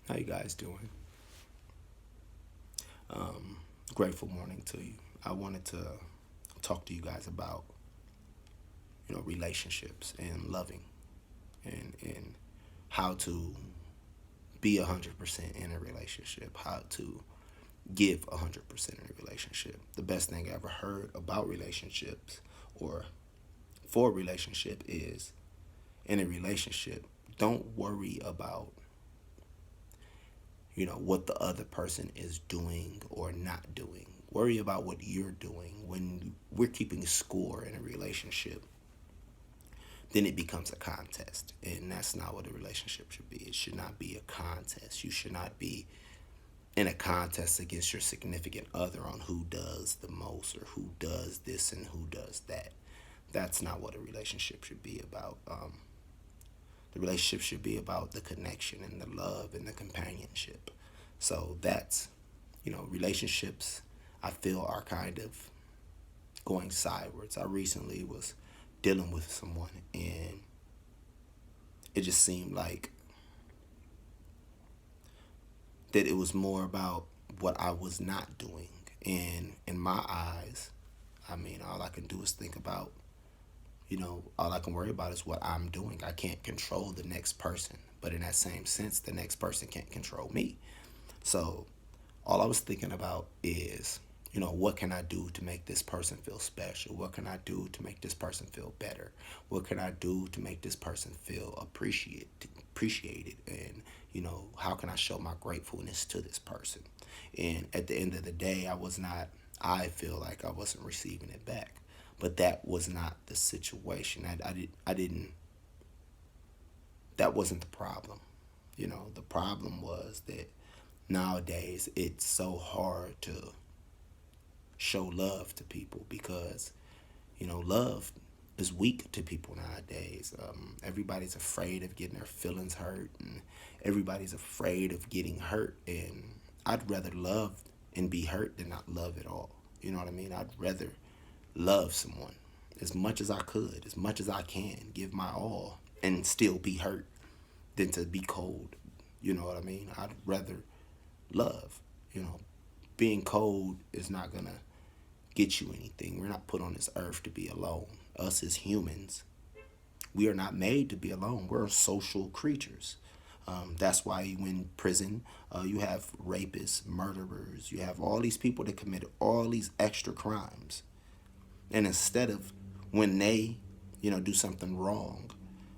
How you guys doing? Um, Grateful morning to you. I wanted to talk to you guys about relationships and loving and how to be 100% in a relationship, how to give 100% in a relationship. The best thing I ever heard about relationships or for a relationship is in a relationship, don't worry about what the other person is doing or not doing. Worry about what you're doing. When we're keeping score in a relationship, then it becomes a contest, and that's not what a relationship should be. It should not be a contest. You should not be in a contest against your significant other on who does the most or who does this and who does that. That's not what a relationship should be about. The relationship should be about the connection and the love and the companionship. So that's, relationships I feel are kind of going sideways. I recently was dealing with someone, and it just seemed like that it was more about what I was not doing. And in my eyes, I mean, all I can do is think about, all I can worry about is what I'm doing. I can't control the next person. But in that same sense, the next person can't control me. So all I was thinking about is, what can I do to make this person feel special? What can I do to make this person feel better? What can I do to make this person feel appreciated? And, how can I show my gratefulness to this person? And at the end of the day, I feel like I wasn't receiving it back. But that was not the situation. I didn't, that wasn't the problem. The problem was that nowadays it's so hard to show love to people because love is weak to people nowadays. Everybody's afraid of getting their feelings hurt, and everybody's afraid of getting hurt. And I'd rather love and be hurt than not love at all. You know what I mean? I'd rather love someone as much as I could, as much as I can, give my all, and still be hurt than to be cold. You know what I mean? I'd rather love. You know, being cold is not gonna get you anything. We're not put on this earth to be alone. Us as humans, we are not made to be alone. We're social creatures. That's why in prison, you have rapists, murderers, you have all these people that commit all these extra crimes. And instead of when they, do something wrong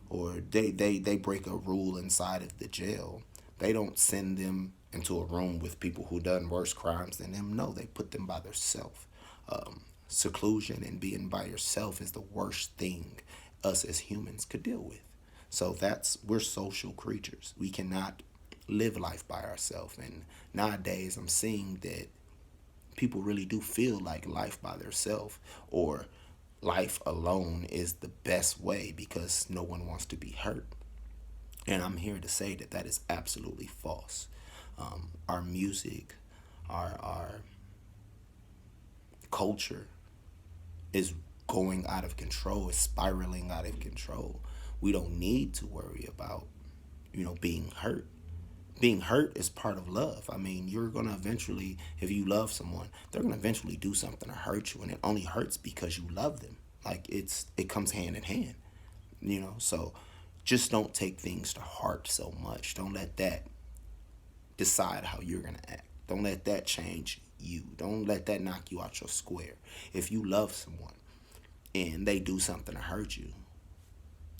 or they break a rule inside of the jail, they don't send them into a room with people who done worse crimes than them. No, they put them by themselves. Seclusion and being by yourself is the worst thing us as humans could deal with. So we're social creatures. We cannot live life by ourselves. And nowadays I'm seeing that people really do feel like life by themselves or life alone is the best way because no one wants to be hurt. And I'm here to say that that is absolutely false. Our music, our culture is going out of control, is spiraling out of control. We don't need to worry about, being hurt. Being hurt is part of love. I mean, you're going to eventually, if you love someone, they're going to eventually do something to hurt you. And it only hurts because you love them. Like it comes hand in hand, So just don't take things to heart so much. Don't let that decide how you're going to act. Don't let that change you. Don't let that knock you out your square. If you love someone and they do something to hurt you,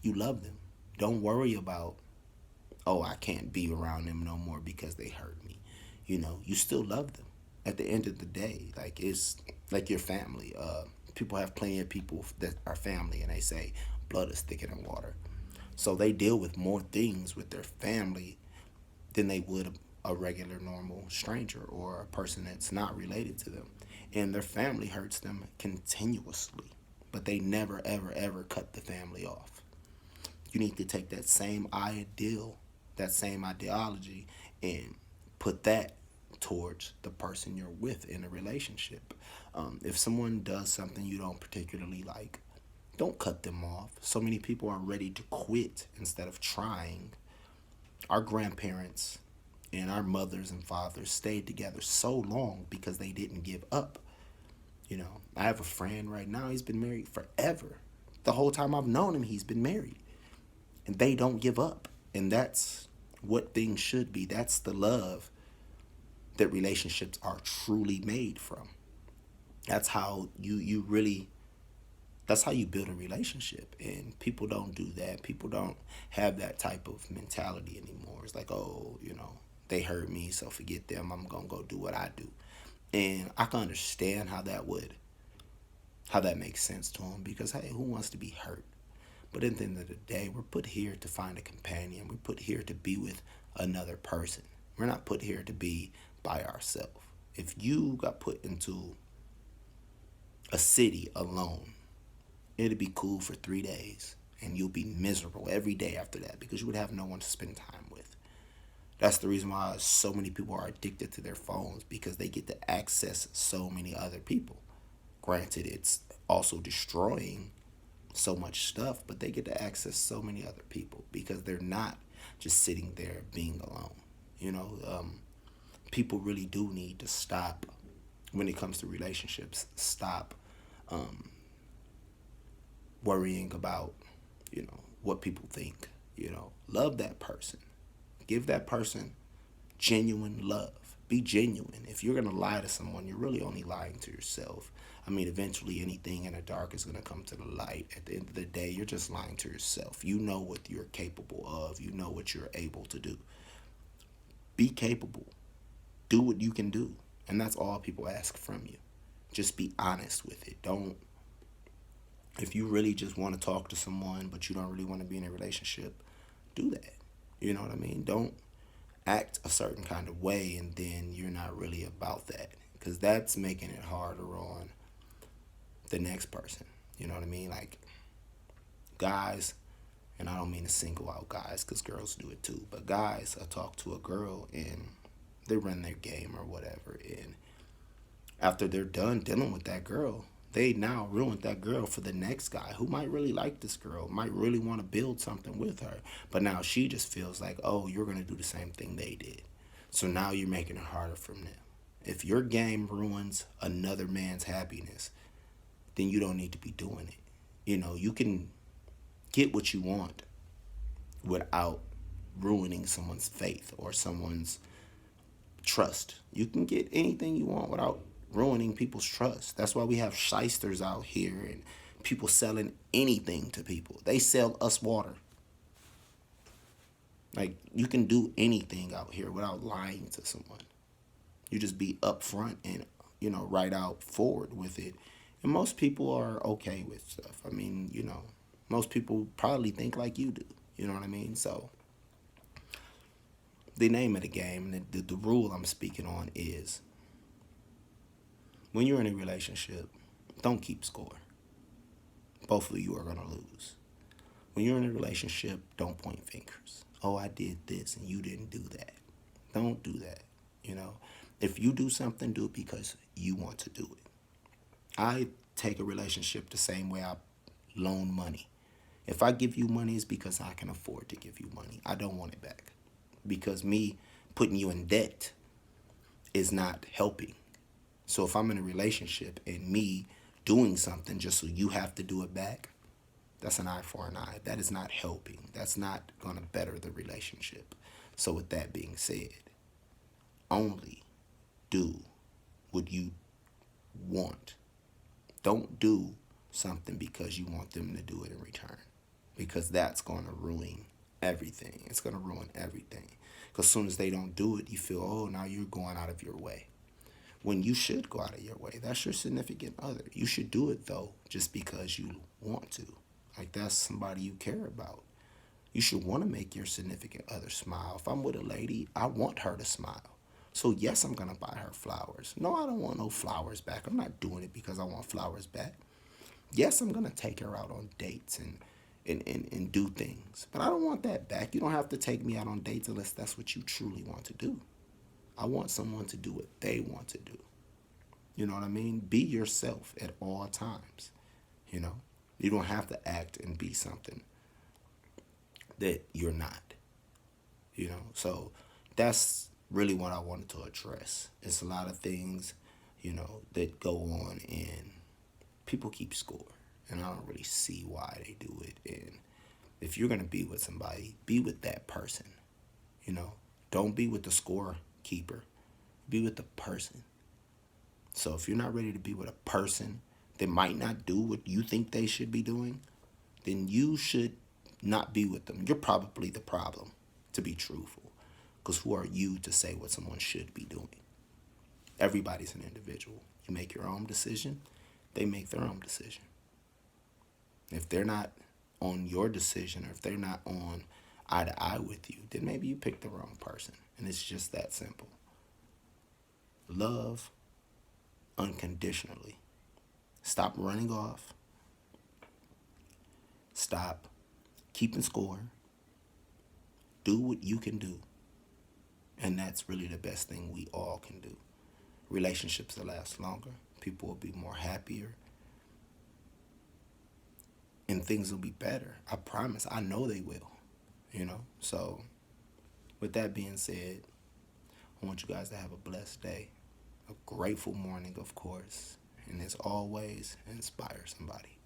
you love them. Don't worry about, oh, I can't be around them no more because they hurt me. You still love them. At the end of the day, like it's like your family. People have plenty of people that are family, and they say blood is thicker than water. So they deal with more things with their family than they would a regular normal stranger or a person that's not related to them. And their family hurts them continuously, but they never ever ever cut the family off. You need to take that same ideology, and put that towards the person you're with in a relationship. If someone does something you don't particularly like, don't cut them off. So many people are ready to quit instead of trying. Our grandparents And our mothers and fathers stayed together so long because they didn't give up. I have a friend right now, he's been married forever. The whole time I've known him, he's been married. And they don't give up. And that's what things should be. That's the love that relationships are truly made from. That's how you really that's how you build a relationship. And people don't do that. People don't have that type of mentality anymore. It's like, oh, they hurt me, so forget them. I'm gonna go do what I do. And I can understand how that makes sense to them, because hey, who wants to be hurt? But at the end of the day, we're put here to find a companion. We're put here to be with another person. We're not put here to be by ourselves. If you got put into a city alone, it'd be cool for 3 days, and you'll be miserable every day after that because you would have no one to spend time with. That's the reason why so many people are addicted to their phones, because they get to access so many other people. Granted, it's also destroying so much stuff, but they get to access so many other people because they're not just sitting there being alone. People really do need to stop when it comes to relationships. Stop worrying about, what people think. Love that person. Give that person genuine love. Be genuine. If you're going to lie to someone, you're really only lying to yourself. I mean, eventually anything in the dark is going to come to the light. At the end of the day, you're just lying to yourself. You know what you're capable of. You know what you're able to do. Be capable. Do what you can do. And that's all people ask from you. Just be honest with it. If you really just want to talk to someone, but you don't really want to be in a relationship, do that. You know what I mean? Don't act a certain kind of way and then you're not really about that, because that's making it harder on the next person. You know what I mean? Like, guys, and I don't mean to single out guys because girls do it too, but guys, I talk to a girl and they run their game or whatever, and after they're done dealing with that girl, they now ruined that girl for the next guy who might really like this girl, might really want to build something with her. But now she just feels like, oh, you're going to do the same thing they did. So now you're making it harder for them. If your game ruins another man's happiness, then you don't need to be doing it. You can get what you want without ruining someone's faith or someone's trust. You can get anything you want without ruining people's trust. That's why we have shysters out here and people selling anything to people. They sell us water. Like, you can do anything out here without lying to someone. You just be upfront and, right out forward with it. And most people are okay with stuff. I mean, most people probably think like you do. You know what I mean? So the name of the game, the rule I'm speaking on is, when you're in a relationship, don't keep score. Both of you are going to lose. When you're in a relationship, don't point fingers. Oh, I did this and you didn't do that. Don't do that. If you do something, do it because you want to do it. I take a relationship the same way I loan money. If I give you money, it's because I can afford to give you money. I don't want it back. Because me putting you in debt is not helping. So if I'm in a relationship and me doing something just so you have to do it back, that's an eye for an eye. That is not helping. That's not going to better the relationship. So with that being said, only do what you want. Don't do something because you want them to do it in return, because that's going to ruin everything. It's going to ruin everything. Because as soon as they don't do it, you feel, oh, now you're going out of your way. When you should go out of your way. That's your significant other. You should do it, though, just because you want to. Like, that's somebody you care about. You should want to make your significant other smile. If I'm with a lady, I want her to smile. So, yes, I'm going to buy her flowers. No, I don't want no flowers back. I'm not doing it because I want flowers back. Yes, I'm going to take her out on dates and do things. But I don't want that back. You don't have to take me out on dates unless that's what you truly want to do. I want someone to do what they want to do. You know what I mean? Be yourself at all times. You don't have to act and be something that you're not. So that's really what I wanted to address. It's a lot of things, that go on, and people keep score, and I don't really see why they do it. And if you're gonna be with somebody, be with that person. You know, don't be with the scorekeeper. Be with the person. So if you're not ready to be with a person that might not do what you think they should be doing, then you should not be with them. You're probably the problem, to be truthful. Because who are you to say what someone should be doing? Everybody's an individual. You make your own decision, they make their own decision. If they're not on your decision, or if they're not on eye to eye with you, then maybe you picked the wrong person. And it's just that simple. Love unconditionally. Stop running off. Stop keeping score. Do what you can do. And that's really the best thing we all can do. Relationships will last longer. People will be more happier. And things will be better. I promise. I know they will. So, with that being said, I want you guys to have a blessed day. A grateful morning, of course. And as always, inspire somebody.